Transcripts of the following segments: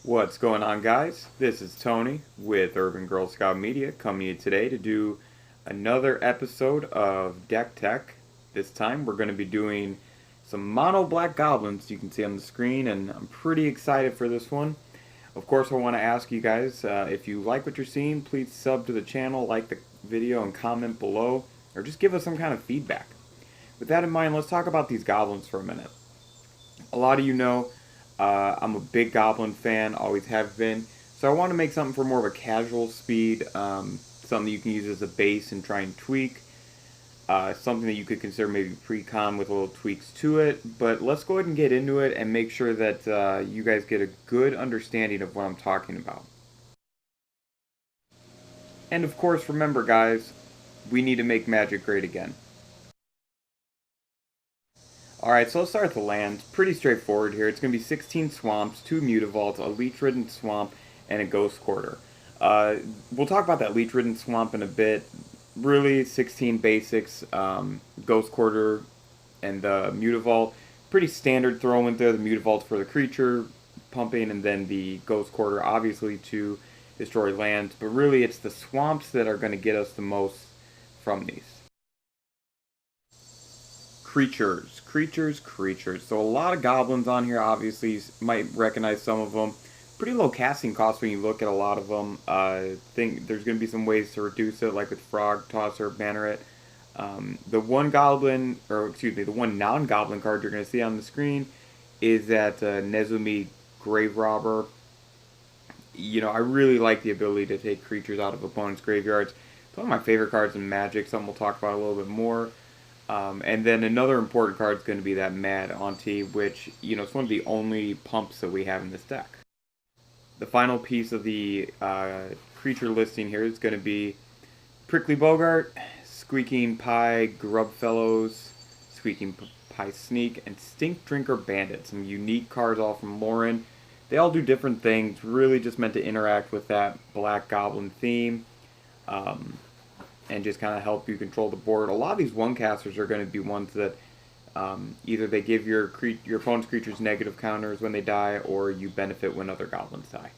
What's going on, guys? This is Tony with Urban Girl Scout Media coming to you today to do another episode of Deck Tech. This time we're going to be doing some mono black goblins you can see on the screen, and I'm pretty excited for this one. Of course, I want to ask you guys if you like what you're seeing, please sub to the channel, like the video, and comment below, or just give us some kind of feedback. With that in mind, let's talk about these goblins for a minute. A lot of you know I'm a big Goblin fan, always have been. So I want to make something for more of a casual speed, something that you can use as a base and try and tweak. Something that you could consider maybe pre-con with little tweaks to it. But let's go ahead and get into it and make sure that you guys get a good understanding of what I'm talking about. And of course, remember guys, we need to make magic great again. Alright, so let's start with the land. Pretty straightforward here. It's going to be 16 swamps, 2 mutavaults, a leech-ridden swamp, and a ghost quarter. We'll talk about that leech-ridden swamp in a bit. Really, 16 basics, ghost quarter, and the mutavault. Pretty standard throw in there. The mutavault for the creature pumping, and then the ghost quarter obviously to destroy lands. But really, it's the swamps that are going to get us the most from these. Creatures. So a lot of goblins on here, obviously, you might recognize some of them. Pretty low casting cost when you look at a lot of them. I think there's going to be some ways to reduce it, like with Frog Tosser, Banneret. The one goblin, or excuse me, the one non-goblin card you're going to see on the screen is that Nezumi Grave Robber. You know, I really like the ability to take creatures out of opponents' graveyards. It's one of my favorite cards in Magic, something we'll talk about a little bit more. And then another important card is going to be that Mad Auntie, which, you know, it's one of the only pumps that we have in this deck. The final piece of the creature listing here is going to be Prickly Bogart, Squeaking Pie Grubfellows, Squeaking Pie Sneak, and Stink Drinker Bandit. Some unique cards all from Lauren. They all do different things, really just meant to interact with that Black Goblin theme. And just kind of help you control the board. A lot of these one casters are going to be ones that either they give your opponent's creatures negative counters when they die, or you benefit when other goblins die.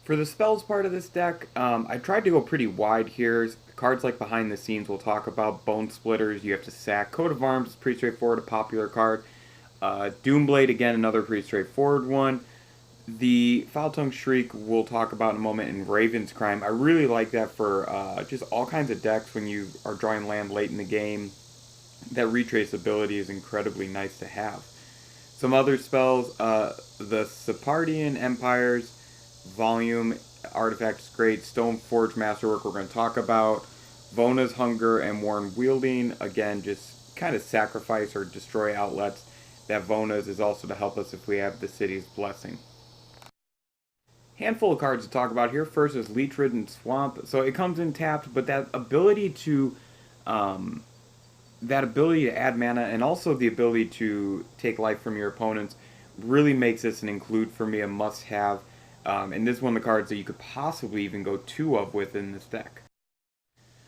For the spells part of this deck, I tried to go pretty wide here. Cards like Behind the Scenes we'll talk about. Bone Splitters, you have to sack. Coat of Arms is pretty straightforward, a popular card. Doomblade, again, another pretty straightforward one. The Foul Tongue Shriek we'll talk about in a moment, in Raven's Crime. I really like that for just all kinds of decks when you are drawing land late in the game. That retrace ability is incredibly nice to have. Some other spells, the Separdian Empire's Volume Artifact is great. Stoneforge Masterwork we're going to talk about. Vona's Hunger and Warren Wielding, again, just kind of sacrifice or destroy outlets. That Vona's is also to help us if we have the City's Blessing. Handful of cards to talk about here. First is Leech-ridden Swamp. So it comes in tapped, but that ability to add mana and also the ability to take life from your opponents really makes this an include for me, a must-have. And this is one of the cards that you could possibly even go 2 of within this deck.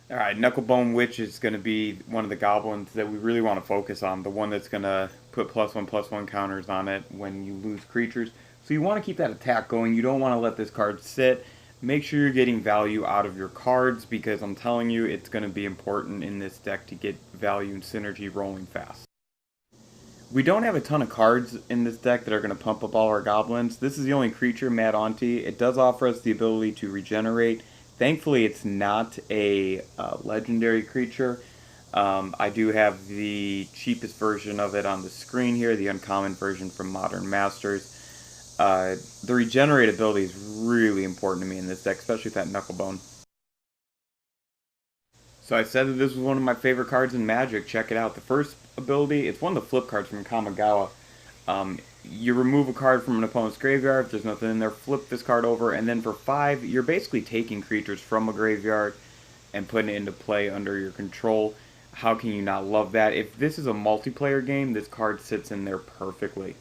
Alright, Knucklebone Witch is going to be one of the goblins that we really want to focus on. The one that's going to put +1/+1 counters on it when you lose creatures. So you want to keep that attack going. You don't want to let this card sit. Make sure you're getting value out of your cards, because I'm telling you, it's going to be important in this deck to get value and synergy rolling fast. We don't have a ton of cards in this deck that are going to pump up all our goblins. This is the only creature, Mad Auntie. It does offer us the ability to regenerate. Thankfully, it's not a legendary creature. I do have the cheapest version of it on the screen here, the uncommon version from Modern Masters. The regenerate ability is really important to me in this deck, especially with that Knucklebone. So I said that this was one of my favorite cards in Magic. Check it out. The first ability, it's one of the flip cards from Kamigawa. You remove a card from an opponent's graveyard. If there's nothing in there, flip this card over, and then for 5, you're basically taking creatures from a graveyard and putting it into play under your control. How can you not love that? If this is a multiplayer game, this card sits in there perfectly.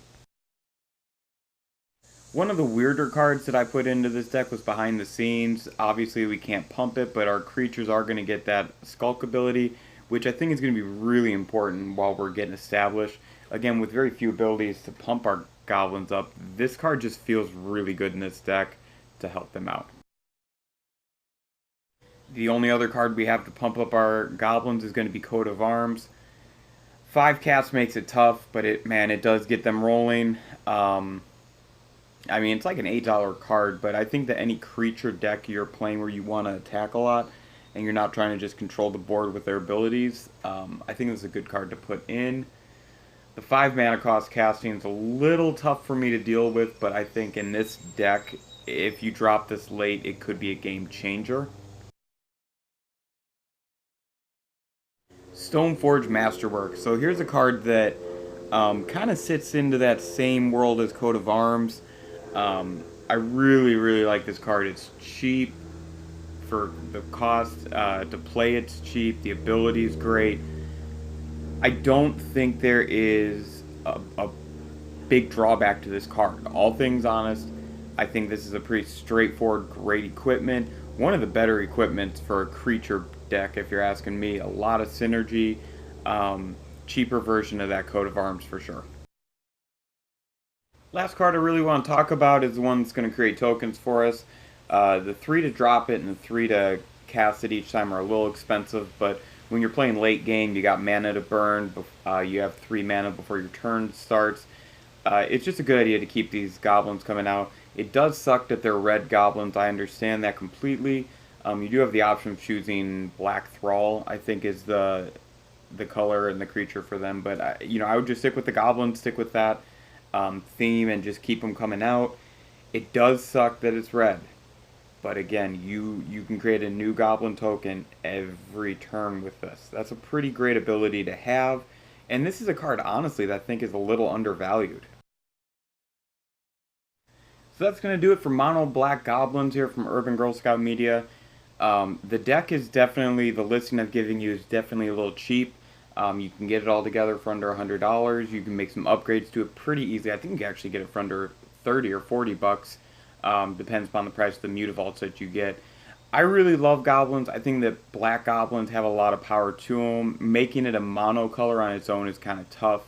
One of the weirder cards that I put into this deck was Behind the Scenes. Obviously, we can't pump it, but our creatures are going to get that Skulk ability, which I think is going to be really important while we're getting established. Again, with very few abilities to pump our goblins up. This card just feels really good in this deck to help them out. The only other card we have to pump up our goblins is going to be Coat of Arms. 5 cast makes it tough, but it does get them rolling. I mean, it's like an $8 card, but I think that any creature deck you're playing where you want to attack a lot and you're not trying to just control the board with their abilities, I think this is a good card to put in. The 5 mana cost casting is a little tough for me to deal with, but I think in this deck, if you drop this late, it could be a game changer. Stoneforge Masterwork. So here's a card that kind of sits into that same world as Coat of Arms. I really, really like this card. It's cheap for the cost. To play, it's cheap. The ability is great. I don't think there is a big drawback to this card. All things honest, I think this is a pretty straightforward, great equipment. One of the better equipments for a creature deck, if you're asking me. A lot of synergy. Cheaper version of that Coat of Arms for sure. Last card I really want to talk about is the one that's going to create tokens for us. The 3 to drop it and the 3 to cast it each time are a little expensive, but when you're playing late game, you got mana to burn, you have 3 mana before your turn starts. It's just a good idea to keep these goblins coming out. It does suck that they're red goblins, I understand that completely. You do have the option of choosing Black Thrall, I think is the color and the creature for them, but I would just stick with the goblins, stick with that theme, and just keep them coming out. It does suck that it's red, but again, you can create a new goblin token every turn with this. That's a pretty great ability to have, and this is a card, honestly, that I think is a little undervalued. So that's going to do it for Mono Black Goblins here from Urban Girl Scout Media. The deck is definitely, the listing I'm giving you is definitely a little cheap. You can get it all together for under $100. You can make some upgrades to it pretty easily. I think you can actually get it for under 30 or 40 bucks. Depends upon the price of the Mutavaults that you get. I really love goblins. I think that black goblins have a lot of power to them. Making it a mono color on its own is kind of tough.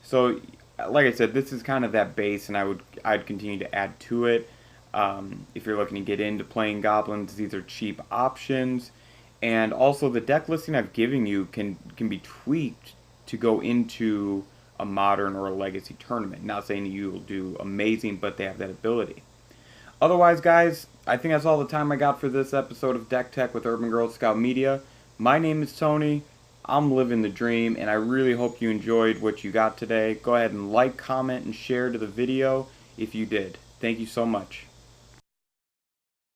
So, like I said, this is kind of that base, and I'd continue to add to it. If you're looking to get into playing goblins, these are cheap options. And also, the deck listing I've given you can be tweaked to go into a modern or a legacy tournament. Not saying you'll do amazing, but they have that ability. Otherwise, guys, I think that's all the time I got for this episode of Deck Tech with Urban Girl Scout Media. My name is Tony. I'm living the dream, and I really hope you enjoyed what you got today. Go ahead and like, comment, and share to the video if you did. Thank you so much.